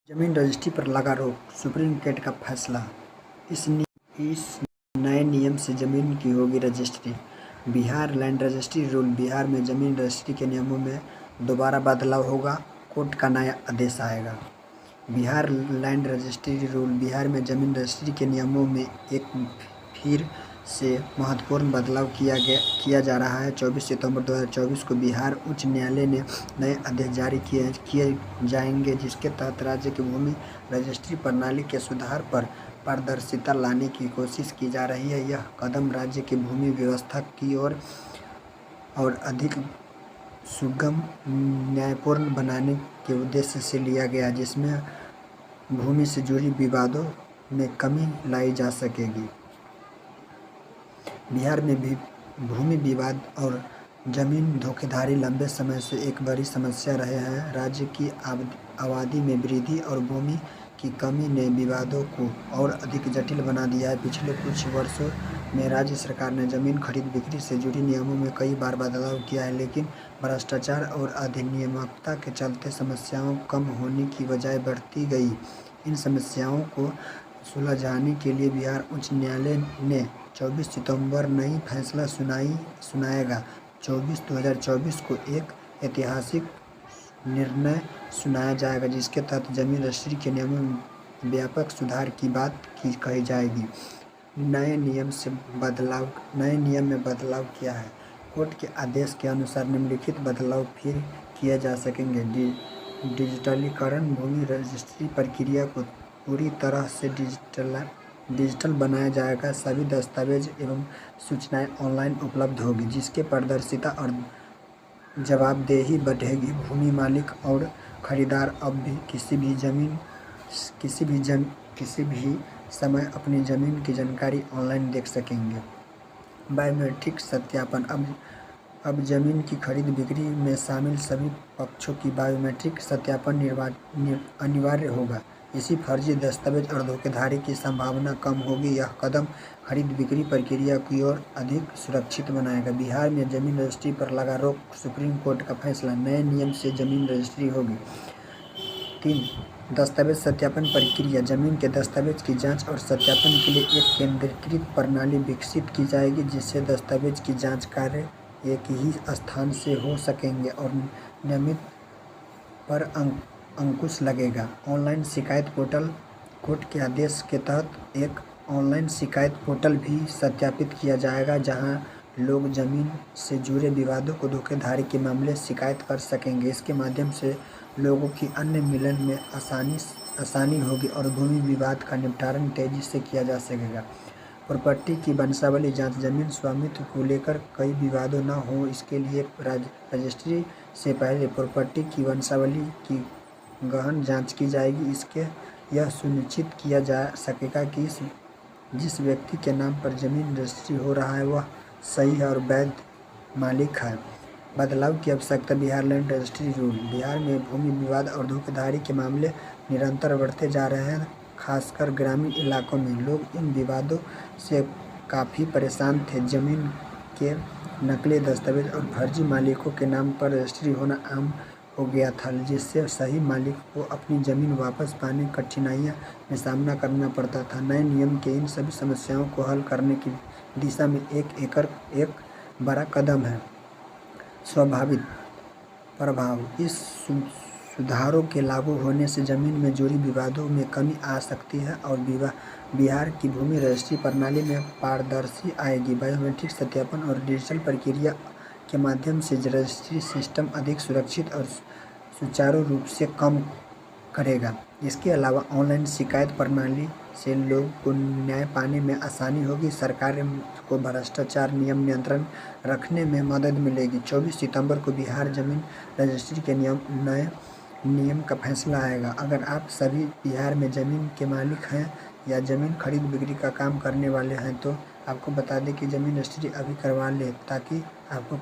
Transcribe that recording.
जमीन रजिस्ट्री पर लगा रोक, सुप्रीम कोर्ट का फैसला। इस नए नियम से जमीन की होगी registry. Bihar land registry rule. Bihar में जमीन रजिस्ट्री के नियमों में दोबारा बदलाव होगा, कोर्ट का नया आदेश आएगा। Bihar land registry rule. Bihar में जमीन रजिस्ट्री के नियमों में एक फिर से महत्वपूर्ण बदलाव किया जा रहा है। 24 सितंबर 2024 को बिहार उच्च न्यायालय ने नए आदेश जारी किए जाएंगे, जिसके तहत राज्य की भूमि रजिस्ट्री प्रणाली के सुधार पर पारदर्शिता लाने की कोशिश की जा रही है। यह कदम राज्य की भूमि व्यवस्था की और अधिक सुगम, न्यायपूर्ण बनाने के उद्देश्य से लिया गया, जिसमें भूमि से जुड़ी विवादों में कमी लाई जा सकेगी। बिहार में भी भूमि विवाद और जमीन धोखाधड़ी लंबे समय से एक बड़ी समस्या रहे हैं। राज्य की आबादी में वृद्धि और भूमि की कमी ने विवादों को और अधिक जटिल बना दिया है। पिछले कुछ वर्षों में राज्य सरकार ने जमीन खरीद बिक्री से जुड़ी नियमों में कई बार बदलाव किया है, लेकिन भ्रष्टाचार और अधिनियमितता के चलते समस्याओं कम होने की बजाय बढ़ती गई। इन समस्याओं को सुलझाने के लिए बिहार उच्च न्यायालय ने 24 सितंबर नई फैसला सुनाएगा। 24/2024 को एक ऐतिहासिक निर्णय सुनाया जाएगा, जिसके तहत जमीन रजिस्ट्री के नियमों में व्यापक सुधार की बात कही जाएगी। नए नियम में बदलाव क्या है? कोर्ट के आदेश के अनुसार निम्नलिखित बदलाव फिर किए जा सकेंगे। डिजिटलीकरण। भूमि रजिस्ट्री प्रक्रिया को पूरी तरह से डिजिटल बनाया जाएगा। सभी दस्तावेज एवं सूचनाएं ऑनलाइन उपलब्ध होगी, जिसके पारदर्शिता और जवाबदेही बढ़ेगी। भूमि मालिक और खरीदार अब भी किसी भी समय अपनी जमीन की जानकारी ऑनलाइन देख सकेंगे। बायोमेट्रिक सत्यापन। अब जमीन की खरीद बिक्री में शामिल सभी पक्षों की बायोमेट्रिक सत्यापन अनिवार्य होगा। इससे फर्जी दस्तावेज और धोखाधड़ी की संभावना कम होगी। यह कदम खरीद बिक्री प्रक्रिया की ओर अधिक सुरक्षित बनाएगा। बिहार में जमीन रजिस्ट्री पर लगा रोक, सुप्रीम कोर्ट का फैसला। नए नियम से जमीन रजिस्ट्री होगी। 3. दस्तावेज सत्यापन प्रक्रिया। जमीन के दस्तावेज की जांच और सत्यापन के लिए एक केंद्रीकृत प्रणाली विकसित की जाएगी, जिससे दस्तावेज की जांच कार्य एक ही स्थान से हो सकेंगे और नियमित पर अंकुश लगेगा। ऑनलाइन शिकायत पोर्टल। कोर्ट के आदेश के तहत एक ऑनलाइन शिकायत पोर्टल भी स्थापित किया जाएगा, जहां लोग जमीन से जुड़े विवादों को धोखाधड़ी के मामले शिकायत कर सकेंगे। इसके माध्यम से लोगों की अन्य मिलन में आसानी होगी और भूमि विवाद का निपटारा तेजी से किया जा सकेगा। प्रॉपर्टी की वंशावली जांच। जमीन स्वामित्व को लेकर कई विवादों न हो, इसके लिए रजिस्ट्री से पहले प्रॉपर्टी की वंशावली की गहन जांच की जाएगी। इसके यह सुनिश्चित किया जा सकेगा कि जिस व्यक्ति के नाम पर जमीन रजिस्ट्री हो रहा है वह सही है और वैध मालिक है। बदलाव की आवश्यकता। Bihar land registry rule. Bihar में भूमि विवाद और धोखाधड़ी के मामले निरंतर बढ़ते जा रहे हैं। खासकर ग्रामीण इलाकों में लोग इन विवादों से काफ़ी परेशान थे। जमीन के नकली दस्तावेज और फर्जी मालिकों के नाम पर रजिस्ट्री होना आम हो गया था, जिससे सही मालिक को अपनी ज़मीन वापस पाने कठिनाइयों में सामना करना पड़ता था। नए नियम के इन सभी समस्याओं को हल करने की दिशा में एक बड़ा कदम है। स्वाभाविक प्रभाव। इस सुधारों के लागू होने से जमीन में जुड़ी विवादों में कमी आ सकती है और बिहार की भूमि रजिस्ट्री प्रणाली में पारदर्शी आएगी। बायोमेट्रिक सत्यापन और डिजिटल प्रक्रिया के माध्यम से रजिस्ट्री सिस्टम अधिक सुरक्षित और सुचारू रूप से काम करेगा। इसके अलावा ऑनलाइन शिकायत प्रणाली से लोगों को न्याय पाने में आसानी होगी। सरकार को भ्रष्टाचार नियम नियंत्रण रखने में मदद मिलेगी। 24 सितंबर को बिहार जमीन रजिस्ट्री के नए नियम का फैसला आएगा। अगर आप सभी बिहार में ज़मीन के मालिक हैं या ज़मीन खरीद बिक्री का काम करने वाले हैं तो आपको बता दें कि ज़मीन रजिस्ट्री अभी करवा लें, ताकि आपको